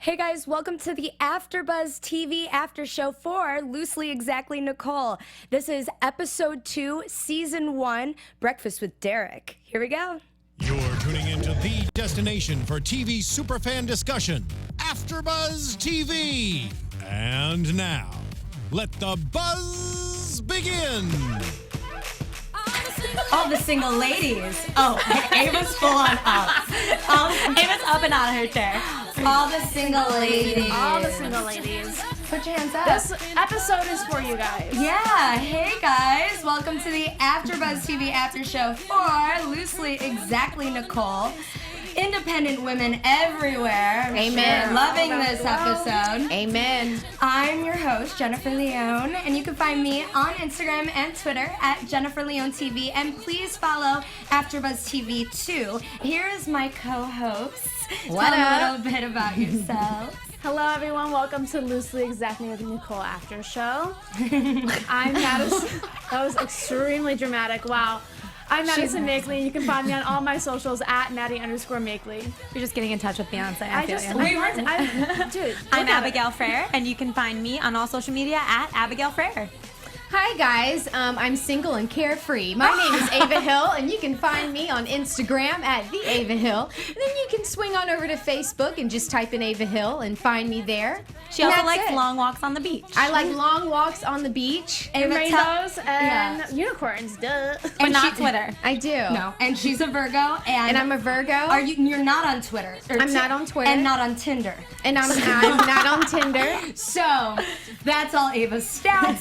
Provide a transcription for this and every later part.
Hey guys, welcome to the AfterBuzz TV After Show for Loosely Exactly Nicole. This is episode 2, season 1, Breakfast with Derek. Here we go. You're tuning into the destination for TV superfan discussion, AfterBuzz TV. And now, let the buzz begin. All the single ladies. Oh, Ava's full on up. Ava's up and out of her chair. All the single ladies. All the single ladies. Put your hands up. This episode is for you guys. Yeah, hey guys, welcome to the AfterBuzz TV After Show for Loosely Exactly Nicole. Independent women everywhere. Amen. Sure. Loving this episode. Amen. I'm your host, Jennifer Leone, and you can find me on Instagram and Twitter at Jennifer Leone TV, and please follow AfterBuzz TV too. Here is my co-host. What Tell up? a little bit about yourself. Hello, everyone. Welcome to Loosely Exactly with Nicole After Show. I'm Madison. That was extremely dramatic. Wow. I'm Madison Makeley. You can find me on all my socials at Maddie_Makeley. You're just getting in touch with Beyonce. Dude, I'm look at Abigail Frere, and you can find me on all social media at Abigail Frere. Hi guys, I'm single and carefree. My name is Ava Hill, and you can find me on Instagram at the Ava Hill. And then you can swing on over to Facebook and just type in Ava Hill and find me there. She also likes long walks on the beach. I like long walks on the beach. And Ava, rainbows and unicorns. Duh. but not Twitter. I do. No, and she's a Virgo, And I'm a Virgo. You're not on Twitter. I'm not on Twitter. And not on Tinder. And I'm not on Tinder. So, that's all Ava's stats.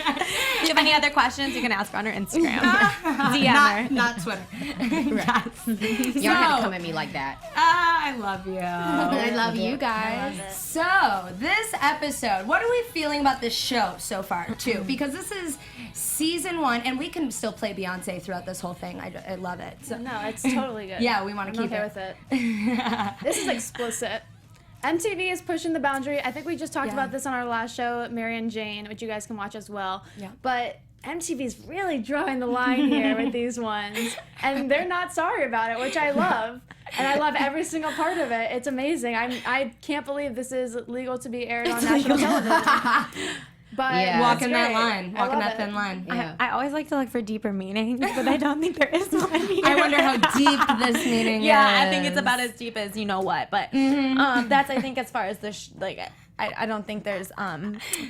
If you have any other questions, you can ask her on her Instagram. DM her. Not Twitter. You don't have to come at me like that. I love you. I love you guys. So, this episode, what are we feeling about this show so far, too? Because this is season 1, and we can still play Beyonce throughout this whole thing. I love it. So, No, it's totally good. yeah, we want to I'm keep okay it. with it. This is explicit. MTV is pushing the boundary. I think we just talked Yeah. about this on our last show, Mary and Jane, which you guys can watch as well. Yeah. But MTV's really drawing the line here with these ones. And they're not sorry about it, which I love. And I love every single part of it. It's amazing. I can't believe this is legal to be aired on national television. But Yeah. it's Walking that great. line. I Walking love that it. thin line. Yeah. I always like to look for deeper meanings, but I don't think there is one here. I wonder how deep this meaning is. Yeah, I think it's about as deep as you know what, but that's I think as far as the I don't think there's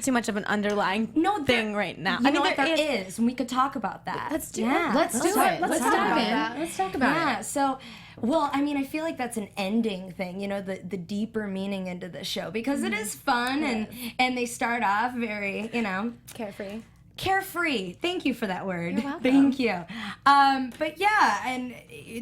too much of an underlying thing right now. You know what, there is, and we could talk about that. Let's do Yeah. it. Let's do it. Let's Let's talk dive about in. that. Let's talk about Yeah, it. so, well, I mean, I feel like that's an ending thing, you know, the deeper meaning into the show, because it is fun, and they start off very, you know, Carefree. carefree. Thank you for that word. You're welcome. Thank you. But yeah, and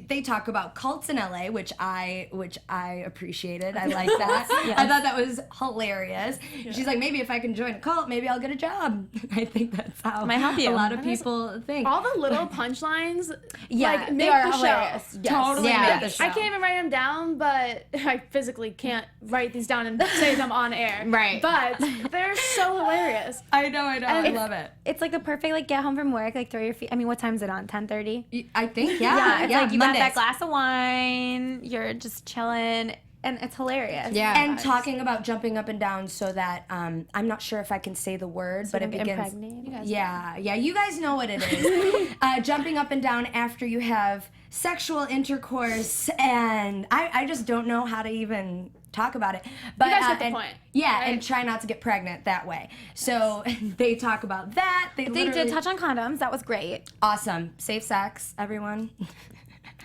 they talk about cults in LA, which I appreciated. I like that. I thought that was hilarious. She's like, maybe if I can join a cult, maybe I'll get a job. I think that's how Might help you. a lot of people think. All the little punchlines, Yeah, like, they make are the hilarious. show. Yes. Totally Yeah. make the show. I can't even write them down, but I physically can't write these down and say them on air. Right. But they're so hilarious. I know. I And love it. It's like the perfect get home from work, throw your feet. I mean, what time is it on? 10:30. I think, yeah. It's like you Mondays. got that glass of wine, you're just chilling, and it's hilarious. Yeah. And talking about jumping up and down so that I'm not sure if I can say the word, but it don't get begins. impregnated? Yeah, you guys know what it is. Jumping up and down after you have sexual intercourse, and I just don't know how to even talk about it. But You guys get the and- point, Yeah, right? and try not to get pregnant that way. So they talk about that. They They literally- did touch on condoms. That was great. Awesome. Safe sex, everyone.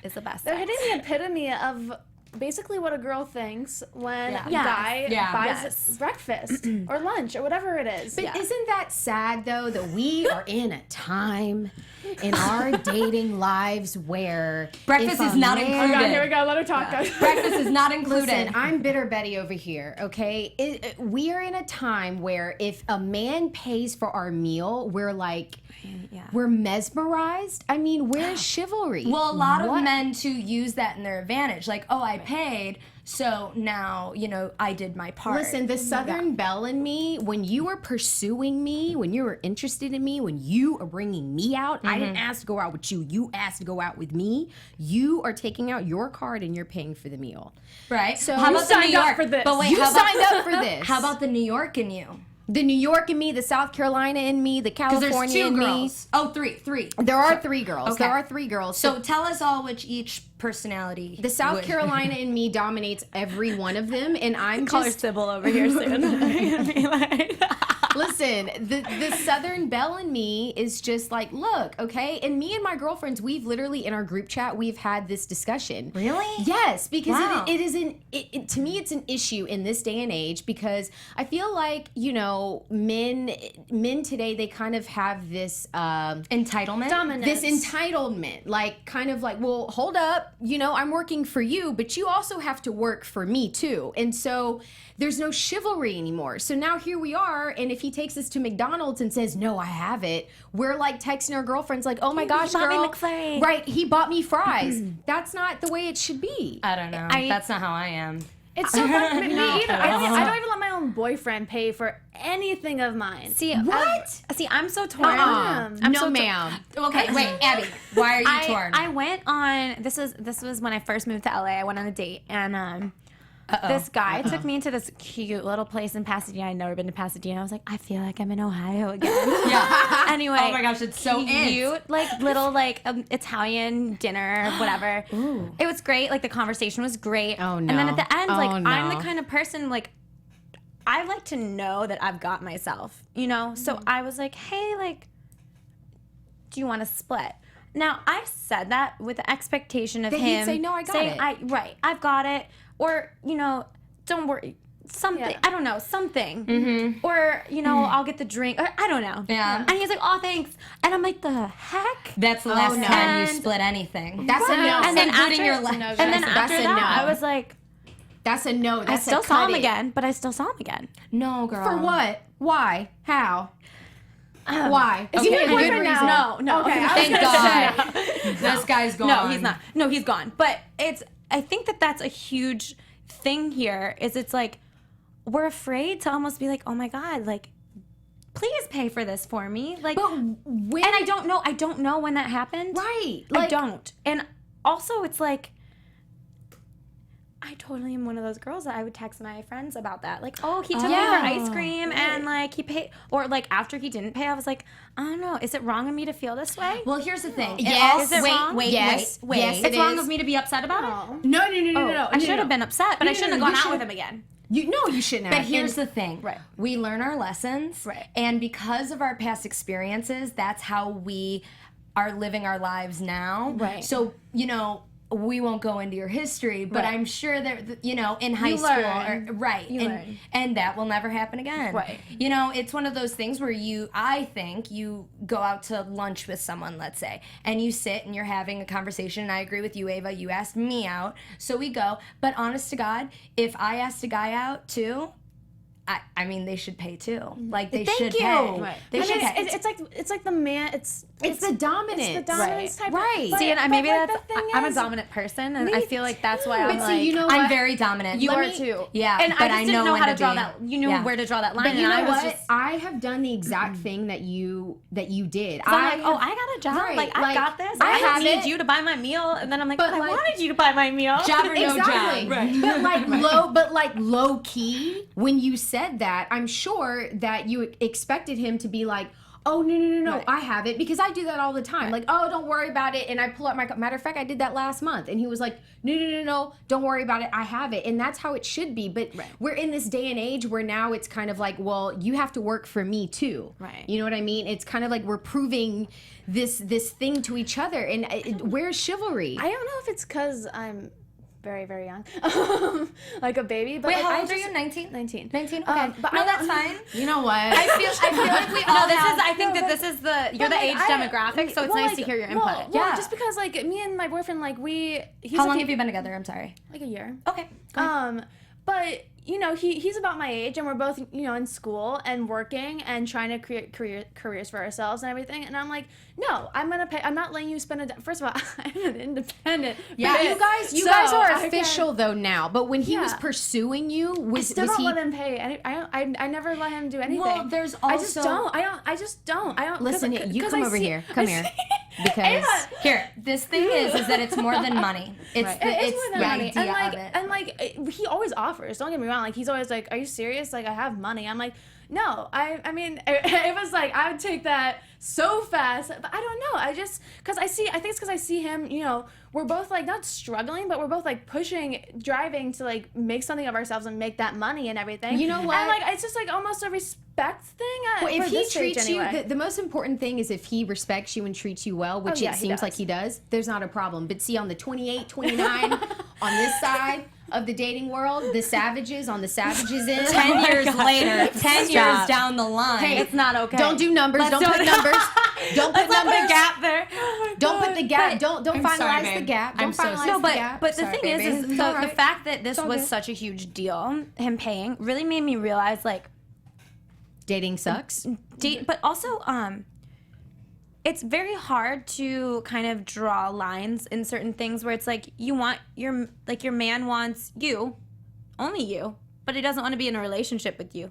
It's the best. They're hitting the epitome of basically what a girl thinks when Yeah. a Yes. guy Yeah. buys Yes. breakfast or lunch or whatever it is. But isn't that sad, though, that we are in a time in our dating lives where Breakfast if is a not man- included. Okay, here we go. Let her talk, guys. Breakfast is not included. Listen, I'm Bitter Betty over here, okay? We are in a time where if a man pays for our meal, we're like, we're mesmerized. I mean, where's chivalry? Well, a lot What? of men too use that in their advantage. Like, oh, I paid, So now, you know, I did my part. Listen, the Southern Belle in me, when you were pursuing me, when you were interested in me, when you are bringing me out, I didn't ask to go out with you. You asked to go out with me. You are taking out your card and you're paying for the meal. Right. So how you about the New signed up York? for this. But wait, You how about, signed up for this. how about the New York in you? The New York in me, the South Carolina in me, the Because California there's two in girls. Oh, three. me. There are 3 girls. Okay. There are 3 girls. So tell us all which each personality. the South would- Carolina in me dominates every one of them, and I'm Call her just Sybil over here soon. listen. The Southern Belle in me is just like, look, okay. And me and my girlfriends, we've literally in our group chat, we've had this discussion. Really? Yes, because Wow. it is to me it's an issue in this day and age, because I feel like, you know, men today, they kind of have this Entitlement. Dominance. this entitlement, like kind of like, well, hold up, you know, I'm working for you, but you also have to work for me too. And so there's no chivalry anymore. So now here we are, and if he takes us to McDonald's and says, no, I have it, we're like texting our girlfriends like, oh my gosh, bought me girl. McFlurry. Right, he bought me fries. That's not the way it should be. I don't know. That's not how I am. It's so fun. Me either. I don't Uh-huh. even let my own boyfriend pay for anything of mine. See, What? see, I'm so torn. Uh-uh. I'm No, so ma'am. Okay, wait, Abby, why are you torn? I went on this was when I first moved to LA. I went on a date, and this guy took me into this cute little place in Pasadena. I'd never been to Pasadena. I was like, I feel like I'm in Ohio again. yeah. Anyway, Oh my gosh, it's so cute, like little like Italian dinner, whatever. It was great. Like the conversation was great. Oh, And then no. at the end, Oh, like I'm no. the kind of person like I like to know that I've got myself, you know. So I was like, hey, like, do you want to split? Now I said that with the expectation of That he'd him say, "No, I got saying, it." I've got it, or you know, don't worry. Something, Yeah. I don't know, something. Or, you know, I'll get the drink. Or, I don't know. Yeah. And he's like, oh, thanks. And I'm like, the heck? That's the last no. time you And- split anything. That's a no. And then Including after, your life. No, and then that's after a that, no. I was like, That's a no. I That's still a saw cut him it. again, but I still saw him again. No, girl. For what? Why? How? Why? Is he he your a good boyfriend reason? now? No. Okay, I was Thank gonna say God. This guy's gone. No, he's not. No, he's gone. But I think that's a huge thing here is it's like, we're afraid to almost be like, oh my God, like, please pay for this for me. Like, But when? and I don't know when that happened. Right. I don't. And also it's like, I totally am one of those girls that I would text my friends about that. Like, oh, he took me for ice cream and like he paid, or like after he didn't pay, I was like, I don't know, is it wrong of me to feel this way? Well, here's the thing. Yes. Is it wait, wrong? wait, Yes. wait, wait. Yes, it's it wrong is. of me to be upset about it. No, no. I should have been upset, but I shouldn't have gone you out should- with him again. You shouldn't have. But here's And- the thing. Right. We learn our lessons. Right. And because of our past experiences, that's how we are living our lives now. Right. So, you know, we won't go into your history, but Right. I'm sure that, you know, in high You school, learn. right. You and, learn. and that will never happen again. Right. You know, it's one of those things where I think you go out to lunch with someone, let's say, and you sit and you're having a conversation, and I agree with you, Ava, you asked me out, so we go. But honest to God, if I asked a guy out too, I mean, they should pay too. Like, they Thank should you. pay. Right. They I should mean, pay. it's like the man. It's the dominance. It's the dominance type. Right. But, See, and but maybe like, that's, the thing I'm a is, dominant person, and I feel like that's why I'm But like, see, you know I'm what? very dominant. you Let are me- too. Yeah, and but I just didn't know when how to draw be. that. You knew Yeah. where to draw that line, But you and know I was what? just. I have done the exact thing that you did. I'm like, oh, I got a job. Right, Like, I like, got this. I I have don't need it. you to buy my meal. And then I'm like, But, but I like- wanted you to buy my meal. Job or no Exactly. job. Right. But like low key, when you said that, I'm sure that you expected him to be like, oh no, Right. I have it, because I do that all the time. Like, oh, don't worry about it, and I pull up my matter of fact, I did that last month, and he was like, no, don't worry about it, I have it, and that's how it should be. But we're in this day and age where now it's kind of like, well, you have to work for me too. Right. You know what I mean? It's kind of like we're proving this thing to each other, and where's chivalry? I don't know if it's because I'm very, very young, like a baby. But Wait, like, how I old are just- you? 19? 19. 19? Okay. But no, I- that's fine. You know what? I feel like we all No, this have- is. I think No, that but- this is you're But, the like, age demographic, so it's well, nice like, to hear your well, input. Well, Yeah. just because like me and my boyfriend, like he's How long have you been together? I'm sorry. like a year. Okay. Um, but you know, he's about my age, and we're both, you know, in school and working and trying to create careers for ourselves and everything. And I'm like, no, I'm gonna pay. I'm not letting you spend First of all, I'm an independent. Yeah, bitch. you So, guys are I official can't- though now. But when he was Yeah. pursuing you, was Still don't he? let him pay. I never let him do anything. Well, there's I just also- don't. I just don't. I don't. Listen, you 'cause come I over see- here. Come I here. see- Because Ava, Here, this thing is that it's more than money. It's It the, is it's more the than money. idea And like, of it. and like, he always offers. Don't get me wrong. Like, he's always like, "Are you serious? Like, I have money." I'm like, "No, I mean, it was like I would take that so fast." But I don't know. I think it's because I see him. You know, we're both like not struggling, but we're both like pushing, driving to like make something of ourselves and make that money and everything. You know what? And like, it's just like almost a respect thing. Well, if for he this stage treats you, anyway. the most important thing is if he respects you and treats you well, which Oh, yeah, it he seems does. like he does, there's not a problem. But see, on the 28, 29, on this side of the dating world, the savages on the savages end. 10 years later, 10 years Stop. down the line. Hey, It's not okay. Don't do numbers. Don't put numbers. Don't put Let's not put a numbers. gap there. Don't put the gap. But- Don't I'm finalize sorry, the babe. gap. Don't I'm so finalize sorry. No, the but gap. but the Sorry, thing baby. is It's the all right. fact that this all was good. such a huge deal, him paying, really made me realize like Dating sucks. but also it's very hard to kind of draw lines in certain things where it's like you want your man wants you, only you, but he doesn't want to be in a relationship with you.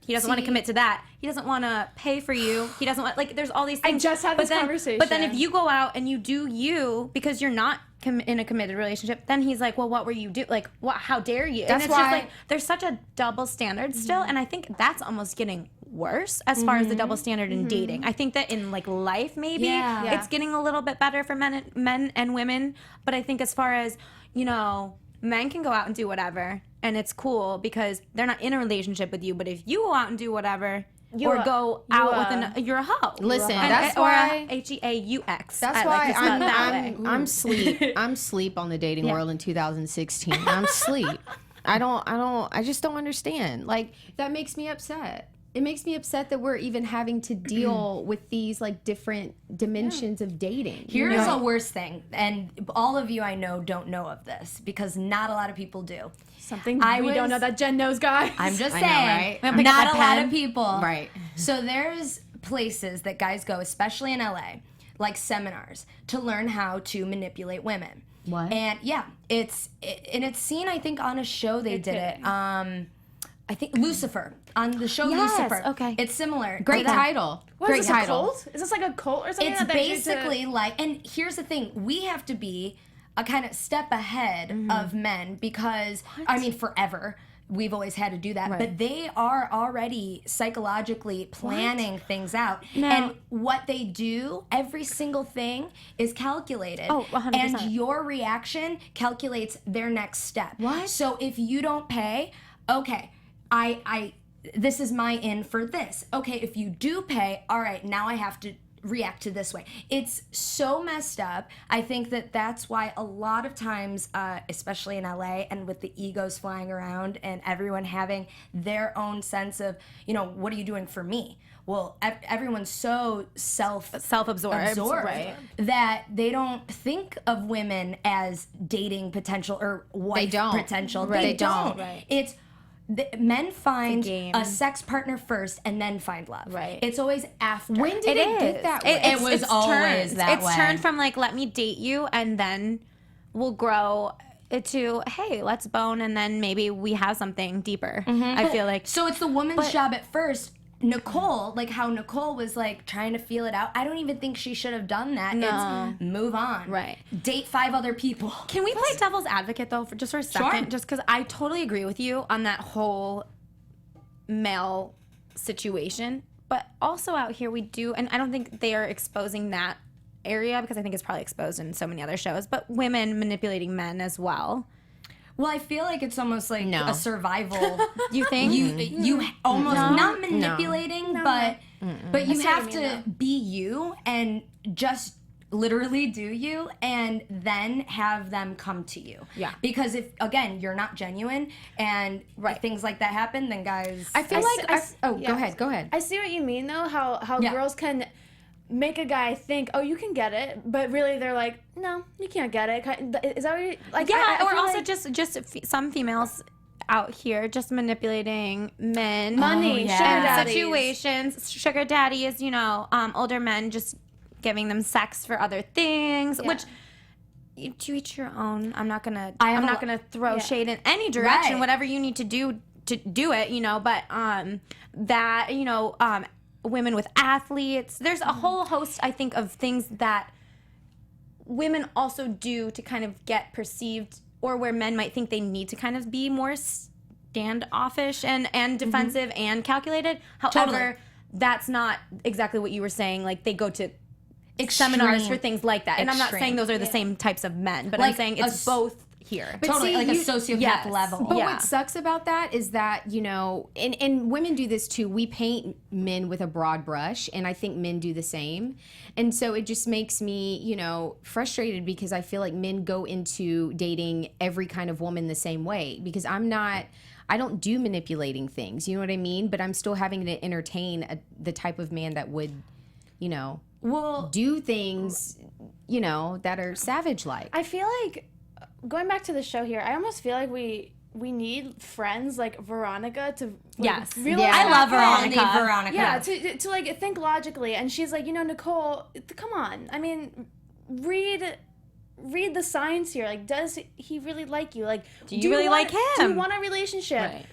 He doesn't want to See- commit to that. He doesn't want to pay for you. He doesn't want, like, there's all these things. just had But this then- conversation. But then if you go out and you do you because you're not in a committed relationship, then he's like, well, what were you do? Like, what? How dare you? That's and it's just why- like there's such a double standard still, and I think that's almost getting worse as far as the double standard in dating. I think that in like life, maybe Yeah. it's getting a little bit better for men and women, but I think as far as men can go out and do whatever, and it's cool because they're not in a relationship with you. But if you go out and do whatever, or go out with you're a hoe. Listen, And- that's or why- a Heaux. That's I why like to spell it that way. I'm sleep. I'm sleep on the dating world in 2016. I'm sleep. I just don't understand. Like, that makes me upset. It makes me upset that we're even having to deal with these like different dimensions of dating. Here's a worse thing, and all of you I know don't know of this because not a lot of people do. something I we don't was- know that Jen knows, guys. I'm just I know, saying, right? I'm gonna pick not up a a lot pen. of people. Right. So there's places that guys go, especially in LA, like seminars, to learn how to manipulate women. What? And yeah, it's seen, I think, on a show they did it. I think Lucifer, on the show Yes, Lucifer. okay. It's similar. Great to that. title. What, Great is this title. a cult? Is this like a cult or something? It's that they do to- basically like, and here's the thing, we have to be a kind of step ahead of men because, I mean, forever. We've always had to do that, but they are already psychologically planning things out. And what they do, every single thing is calculated. Oh, 100%. And your reaction calculates their next step. What? So if you don't pay, okay, I this is my in for this. Okay, if you do pay, all right, now I have to react to this way. It's so messed up. I think that that's why a lot of times, especially in LA and with the egos flying around and everyone having their own sense of, what are you doing for me? Well, everyone's so Self-absorbed, right. that they don't think of women as dating potential or wife don't. potential. Right. They They don't. don't. Right. It's men find game. a sex partner first and then find love. Right. It's always after. When did it get that way? It was always turned. that it's way. turned from like, let me date you, and then we'll grow it to, hey, let's bone, and then maybe we have something deeper. I feel like. So it's the woman's job at first. Nicole, like how Nicole was like trying to feel it out. I don't even think she should have done that. No. It's move on. Right. Date 5 other people. Can we play devil's advocate though, for a second? Sure. Just because I totally agree with you on that whole male situation, but also out here we do, and I don't think they are exposing that area because I think it's probably exposed in so many other shows, but women manipulating men as well. Well, I feel like it's almost like No. a survival. You think? You almost not manipulating, but you see have what you mean, to be you and just literally do you and then have them come to you. Yeah. Because if again you're not genuine and if things like that happen, then guys I feel like. Go yeah. ahead. Go ahead. I see what you mean though. How Yeah. girls can make a guy think, oh, you can get it, but really they're like, no, you can't get it. Is that what you like? Yeah, I or feel also like- just some females out here just manipulating men, Money, yeah. sugar and daddies. situations. Sugar daddy is, older men just giving them sex for other things, which. To each your own. I'm not gonna throw shade in any direction. Right. Whatever you need to do it, But women with athletes. There's a whole host, I think, of things that women also do to kind of get perceived, or where men might think they need to kind of be more standoffish and defensive and calculated. However, Totally. that's not exactly what you were saying. Like, they go to seminars for things like that. And I'm not Extreme. saying those are the same types of men, but I'm Like saying a it's both here. But Totally, see, like a you- sociopath yes. level. But Yeah. what sucks about that is that, and women do this too. We paint men with a broad brush, and I think men do the same. And so it just makes me, frustrated, because I feel like men go into dating every kind of woman the same way, because I don't do manipulating things, you know what I mean? But I'm still having to entertain the type of man that would, do things, that are savage-like. I feel like, going back to the show here, I almost feel like we need friends like Veronica to Yes. realize Yeah. I love Veronica. Veronica. Veronica. Yeah, to like think logically, and she's like, Nicole, come on. I mean, read the signs here. Like, does he really like you? Like, Do you really like Do you him? want a relationship? Right.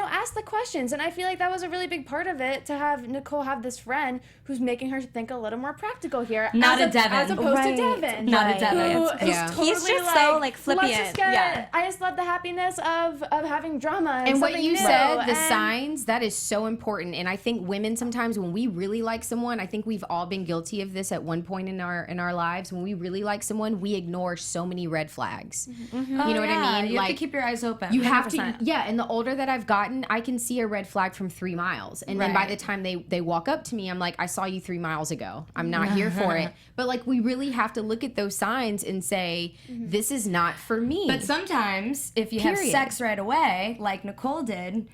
Ask the questions. And I feel like that was a really big part of it, to have Nicole have this friend who's making her think a little more practical here. Not as a Devin. As opposed Right. to Devin. Not a Right. Devin. Who It's- is Yeah. totally He's just so, let's flippant. just get, Yeah. I just love the happiness of having drama. And what something you new. said, the And- signs, that is so important. And I think women, sometimes when we really like someone, I think we've all been guilty of this at one point in our lives. When we really like someone, we ignore so many red flags. You know what I mean? You have to keep your eyes open. You have to, 100%. yeah. And the older that I've gotten, I can see a red flag from 3 miles. And then by Right. the time they walk up to me, I'm like, I saw you 3 miles ago. I'm not here for it. But like, we really have to look at those signs and say, this is not for me. But sometimes, if you have Period. sex right away, like Nicole did,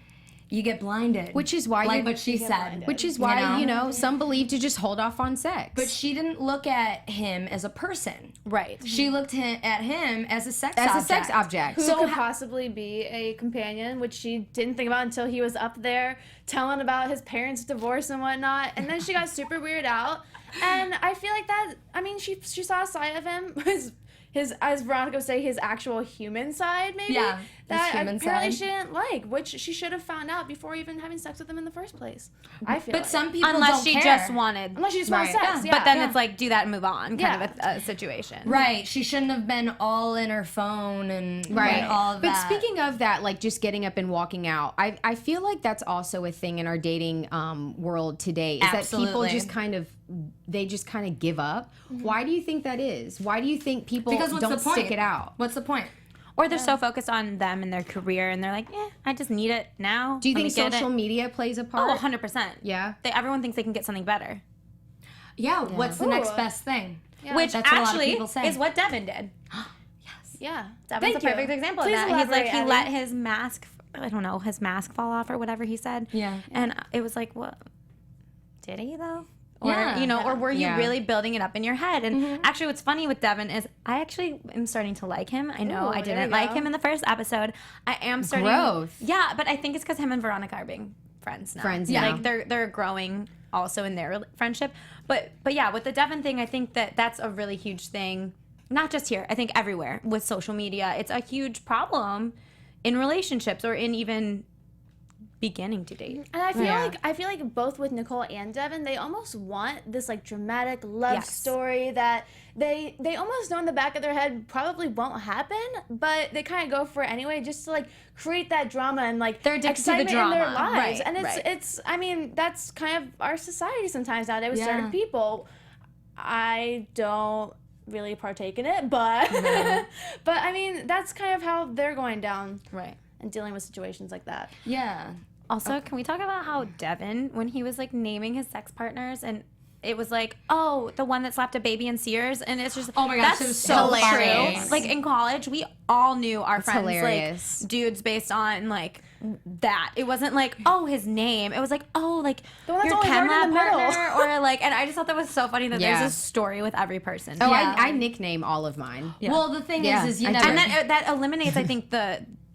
you get blinded. Which is why like you- what she said. Which is why, You know? some believe to just hold off on sex. But she didn't look at him as a person. Right. She looked at him as a sex as object. a sex object. Who could possibly be a companion, which she didn't think about until he was up there telling about his parents' divorce and whatnot. And then she got super weirded out. And I feel like that, I mean, she saw a side of him, his as Veronica would say, his actual human side, maybe. Yeah, his that human apparently side. she didn't like, which she should have found out before even having sex with him in the first place. I feel But like. some people Unless don't she care. just wanted. Unless she just wants Right. sex, yeah. But then yeah. it's like, do that and move on, kind Yeah. of a situation. Right. She shouldn't have been all in her phone and Right. all of but that. speaking of that, like just getting up and walking out, I feel like that's also a thing in our dating world today, is that people Absolutely. just kind of give up. Why do you think that is? Why do you think people because what's don't the point? stick it out? What's the point? Or they're so focused on them and their career, and they're like, I just need it now. Do you Let think me get social it. media plays a part? Oh, 100%. Yeah. Everyone thinks they can get something better. Yeah. What's the Ooh. next best thing? Which That's what a lot of actually people say. is what Devin did. Yeah. Devin's Thank a perfect you. example Please of that. He's like, he elaborate, let Abby. his mask, I don't know, his mask fall off or whatever he said. Yeah. And it was like, what? Did he though? Or, Yeah. or were you Yeah. really building it up in your head? And actually, what's funny with Devin is I actually am starting to like him. I know Ooh, I there didn't you like go. him in the first episode. I am starting. Growth. Yeah, but I think it's because him and Veronica are being friends now. Friends yeah, now. like they're growing also in their friendship. But yeah, with the Devin thing, I think that's a really huge thing. Not just here, I think everywhere with social media. It's a huge problem in relationships or in even beginning to date. And I feel like both with Nicole and Devin, they almost want this like dramatic love Yes. story that they almost know in the back of their head probably won't happen, but they kind of go for it anyway, just to like create that drama and like They're addicted to the excitement in their drama. lives. Right, And right. it's I mean, that's kind of our society sometimes nowadays with certain Yeah. people. I don't really partake in it, but but I mean, that's kind of how they're going down Right. and dealing with situations like that. Yeah. Also, can we talk about how Devin, when he was like naming his sex partners, and it was like, oh, the one that slapped a baby in Sears, and it's just, Oh my gosh, that's it was so true. hilarious. Like in college, we all knew our friends, hilarious. like dudes based on like that. It wasn't like, oh, his name. It was like, oh, like The one that's your only chem hard in lab the middle. partner, or like, and I just thought that was so funny that Yeah. there's a story with every person. Oh, Yeah. I nickname all of mine. Well, the thing Yeah, is you I never. and that eliminates, I think,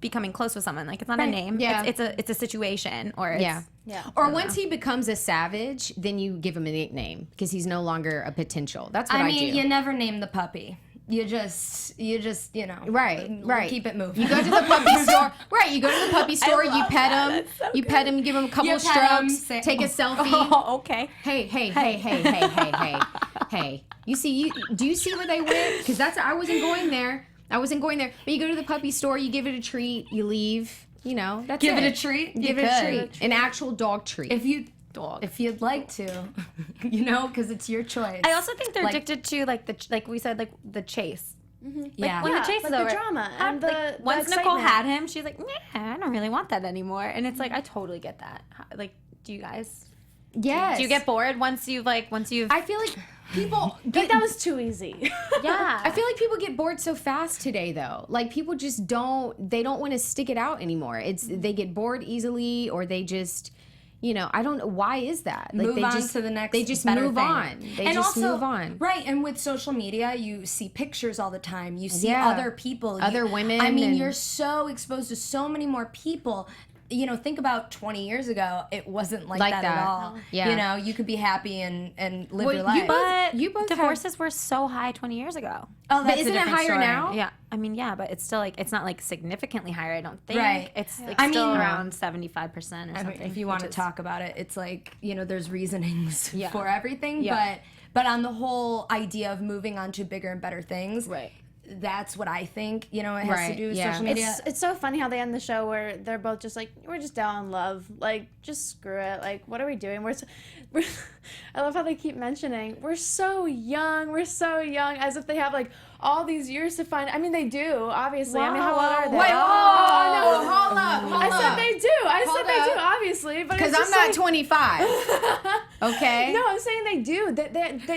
becoming close with someone. Like it's not a name. Yeah. It's a situation or it's, Yeah. Or once he becomes a savage, then you give him a nickname because he's no longer a potential. That's what I do. you never name the puppy. You just, you know. Right. Keep it moving. You go to the puppy store. Right. You go to the puppy store. You pet him. You pet him. Give him a couple of pet him, strokes. say- Take a selfie. Oh, okay. Hey. Do you see where they went? Because I wasn't going there. But you go to the puppy store. You give it a treat. You leave. You know. That's Give it a treat? Give You it a could. treat. An actual dog treat. If you'd like to, you know, because it's your choice. I also think they're Like- addicted to like we said, like the chase. yeah. When the chase is like over, the drama and the once the Nicole excitement. had him, she's like, nah, I don't really want that anymore. And it's like I totally get that. Like, do you guys? yes. Do you get bored once you've? I feel like people I think that was too easy. Yeah. I feel like people get bored so fast today though. Like people just don't want to stick it out anymore. They get bored easily or they just I don't know why is that? Like Move they on just to the next they just better move thing. on. They and just also, move on. Right, and with social media, you see pictures all the time. You see Yeah. other people. Other women I mean, and- you're so exposed to so many more people. Think about 20 years ago, it wasn't like that at all. Yeah. You could be happy and live Well, your life. But You both have- divorces were so high 20 years ago. Oh, that's isn't a it different higher story. now? Yeah, I mean, yeah, but it's still like it's not like significantly higher. I don't think. Right. It's like I still mean- around 75% or I something. mean, if you want to which is- talk about it, it's like, there's reasonings Yeah. for everything, Yeah. but on the whole idea of moving on to bigger and better things, Right. that's what I think, it has to Right, do with yeah. social media. It's so funny how they end the show where they're both just like, we're just down in love. Like, just screw it. Like, what are we doing? We're I love how they keep mentioning, we're so young, as if they have like all these years to find. I mean, they do, obviously. I mean, how old are they? Wait, Oh, no. hold up. I said they do. Hold They do, up. obviously. But Because it's I'm just not like, 25. Okay? No, I'm saying they do.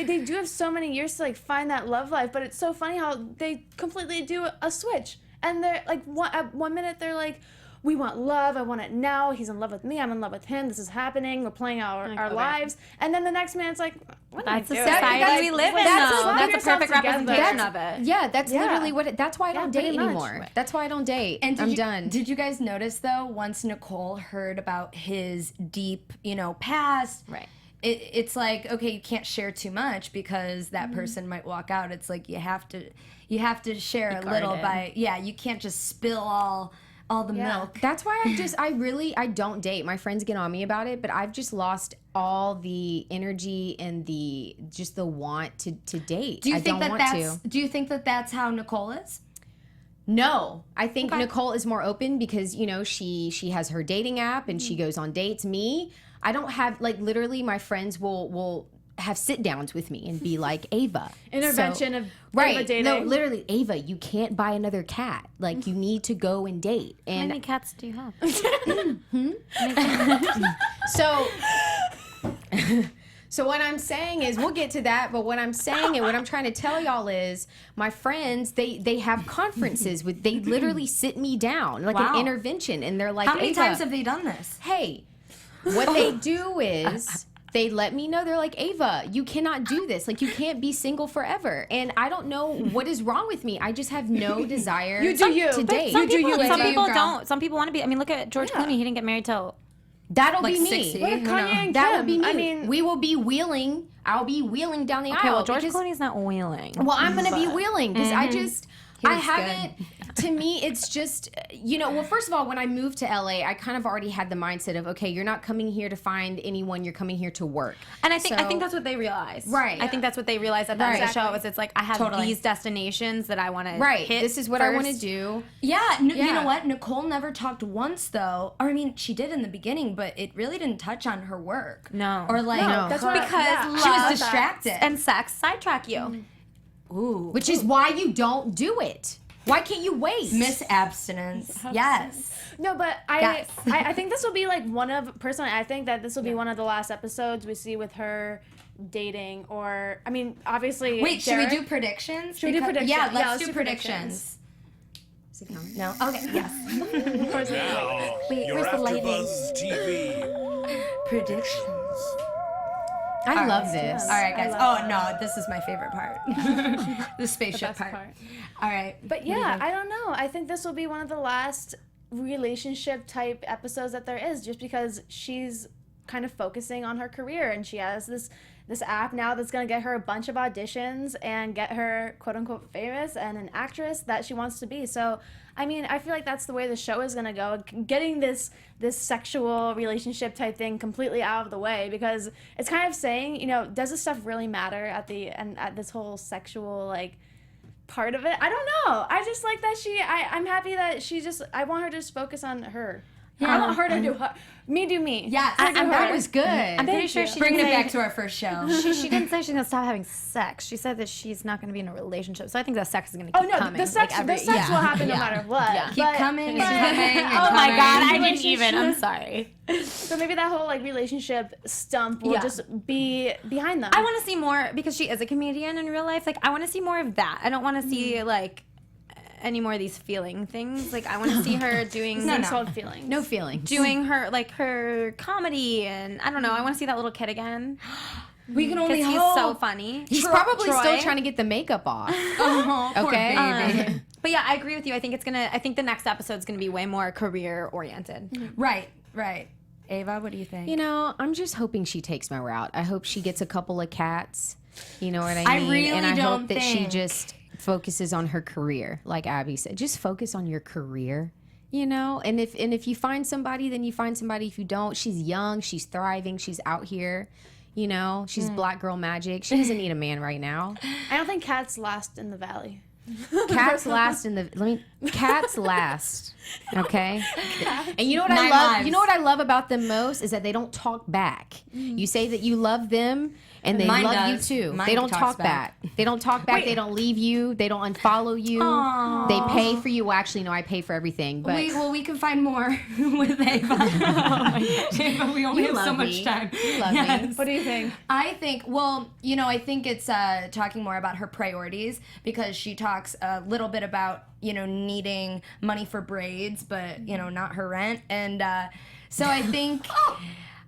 They do have so many years to like find that love life, but it's so funny how they completely do a switch. And they're like, at 1 minute they're like, we want love. I want it now. He's in love with me. I'm in love with him. This is happening. We're playing our okay. lives. And then the next minute it's like, what am I That's the doing? society we live in, that's though. like That's a yourself perfect together. representation of it. Yeah, that's Yeah. literally what that's why I don't pretty date much. anymore. Right. That's why I don't date. And I'm done. Did you guys notice though, once Nicole heard about his deep, past, Right. It's like, okay, you can't share too much because that person might walk out. It's like you have to share a little guarded. you can't just spill all the milk. That's why I don't date. My friends get on me about it, but I've just lost all the energy and the want to date. Do you I think don't that want to. do you think that that's how Nicole is? No, I think Nicole is more open because she has her dating app and she goes on dates. Me, I don't have literally my friends will have sit downs with me and be like, Ava, Intervention of right? Ava dating. No, literally, Ava, you can't buy another cat. Like you need to go and date. How And many cats do you have? so. So what I'm saying is, we'll get to that, but what I'm saying and what I'm trying to tell y'all is, my friends, they have conferences they literally sit me down, like Wow. an intervention, and they're like, How many Ava, times have they done this? hey, what they do is, they let me know, they're like, Ava, you cannot do this. Like, you can't be single forever. And I don't know what is wrong with me. I just have no desire You do you. to But date. Some people, Ava. some people Girl. don't. Some people want to be. I mean, look at George Clooney. He didn't get married till. That'll Like be me. 60. What Who if Kanye knows? and That Kim? would be me. I mean, We will be wheeling. I'll be wheeling down the Okay, aisle. well, George because- Clooney's not wheeling. Well, I'm going to be wheeling because I looks haven't, to me, it's just, well, first of all, when I moved to LA, I kind of already had the mindset of, okay, you're not coming here to find anyone, you're coming here to work. And I think So- that's what they realized. Right. I think that's what they realized at the end of the Exactly. show. It's like I have Totally. these destinations that I want to Right. hit. This is what I want to first. do. Yeah, you Yeah. know what? Nicole never talked once though. Or I mean, she did in the beginning, but it really didn't touch on her work. No. Or like No, that's what- Because yeah. she was love distracted. and sex sidetrack you. Ooh, Which is why you don't do it. Why can't you wait? Miss Abstinence. Yes. No, but Yes. I think this will be like personally, I think that this will be one of the last episodes we see with her dating, or, I mean, obviously. Wait, Derek, should we do predictions? Should we do predictions? Yeah, Yeah, let's let's do do predictions. Is it coming? No? Okay, yes. Of course, Now, Wait, your where's the lighting? AfterBuzz TV Predictions. I love this. All right, guys. love Oh, no, this is my favorite part. The spaceship best part. part. All right. But yeah, I don't know. I think this will be one of the last relationship type episodes that there is, just because she's kind of focusing on her career, and she has this app now that's going to get her a bunch of auditions and get her quote unquote famous and an actress that she wants to be. So I mean, I feel like that's the way the show is going to go, getting this sexual relationship type thing completely out of the way, because it's kind of saying, you know, does this stuff really matter at this whole sexual like part of it? I don't know. I just like that I'm happy that I want her to just focus on her. I want her to do her. Me do me. Yeah, That was good. I'm pretty sure she bringing it didn't say, back to our first show. she didn't say she's gonna stop having sex. She said that she's not gonna be in a relationship. So I think that sex is gonna keep coming. The sex will happen no matter what. Yeah. Keep coming and coming and Oh my coming. god, I didn't even. I'm sorry. So maybe that whole like relationship stump will just be behind them. I want to see more, because she is a comedian in real life. Like, I want to see more of that. I don't want to see like any more of these feeling things. Like, I want to see her doing feelings. No feelings. doing her comedy, and I don't know. I want to see that little kid again. We can only Because he's hope. so funny. He's probably still trying to get the makeup off. Oh, poor Okay. baby. But yeah, I agree with you. I think the next episode's gonna be way more career oriented. Right. Ava, what do you think? You know, I'm just hoping she takes my route. I hope she gets a couple of cats. You know what I mean? really and I don't hope that she think- just focuses on her career, like Abby said. Just focus on your career. You know, and if you find somebody, then you find somebody. If you don't, she's young, she's thriving, she's out here. You know, she's black girl magic. She doesn't need a man right now. I don't think cats last in the valley. Cats last in the cats last. Okay? And you know what I Nine love? lives. You know what I love about them most is that they don't talk back. You say that you love them and they Mine love does. you too. Mine They don't talks talk back. back. They don't talk back. They don't leave you. They don't unfollow you. They pay for you. Well, actually, no, I pay for everything. But we can find more with Ava. Ava, we only You have so love much me. time. You love me. What do you think? I think, well, you know, I think it's talking more about her priorities, because she talks a little bit about, you know, needing money for braids, but, you know, not her rent. And so I think...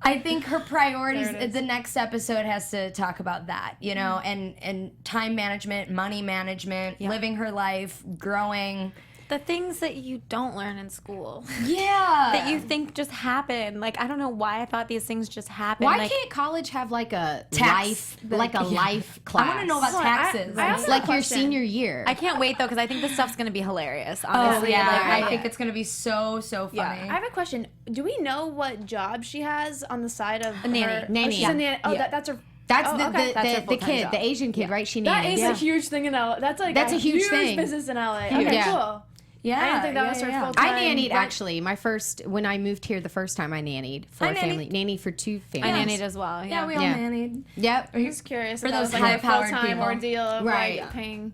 I think her priorities, the next episode has to talk about that, you know, and time management, money management, living her life, growing. The things that you don't learn in school. Yeah. That you think just happen. Like, I don't know why I thought these things just happen. why like, can't college have like a Tax. life class? I want to know about taxes. I also like have a your question. senior year. I can't wait though, because I think this stuff's gonna be hilarious. Honestly, yeah, like, I think it's gonna be so funny. I have a question. Do we know what job she has on the side of nanny. her? Nanny. Oh, she's a nanny. Oh, Yeah. that's her. That's Oh, the okay. That's her the full-time kid, job. the Asian kid, right? She That nannies. is a huge thing in LA. That's a huge thing. business in LA. Okay, Yeah. cool. Yeah. I didn't think that was her full time. I nannied actually. When I moved here the first time, I nannied for a family. Nannied for two families. I nannied as well. Yeah, we all Yeah. nannied. Yep. I was curious For if that those was like a high-powered full-time people. ordeal of Right. like paying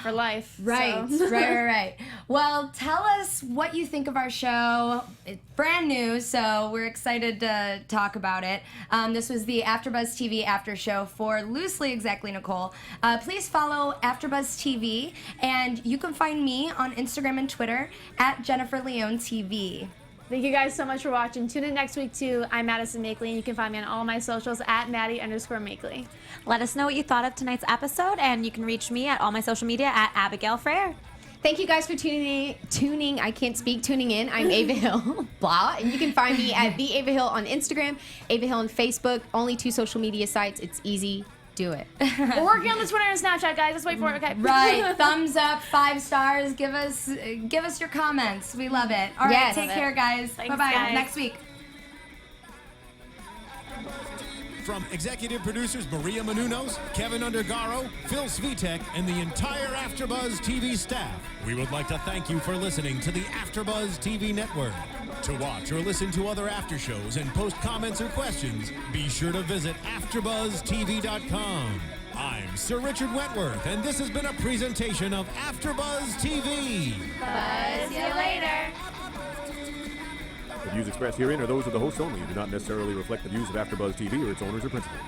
for life. Right, So. right. Well, tell us what you think of our show. It's brand new, so we're excited to talk about it. This was the AfterBuzz TV after show for Loosely Exactly Nicole. Please follow AfterBuzz TV, and you can find me on Instagram and Twitter at Jennifer Leone TV. Thank you guys so much for watching. Tune in next week too. I'm Madison Makeley, and you can find me on all my socials at Maddie_Makeley. Let us know what you thought of tonight's episode, and you can reach me at all my social media at Abigail Frere. Thank you guys for tuning. I can't speak. Tuning in. I'm Ava Hill. Blah. And you can find me at the Ava Hill on Instagram, Ava Hill on Facebook. Only 2 social media sites. It's easy. Do it. We're working on the Twitter and Snapchat, guys. Let's wait for it. Okay. Right, thumbs up, 5 stars. Give us your comments. We love it. All right, Yes. take care, guys. Thanks, Bye-bye. guys. Next week. From executive producers Maria Menounos, Kevin Undergaro, Phil Svitek, and the entire AfterBuzz TV staff, we would like to thank you for listening to the AfterBuzz TV network. To watch or listen to other after shows and post comments or questions, be sure to visit AfterBuzzTV.com. I'm Sir Richard Wentworth, and this has been a presentation of AfterBuzz TV. See you later. The views expressed herein are those of the hosts only and do not necessarily reflect the views of AfterBuzz TV or its owners or principals.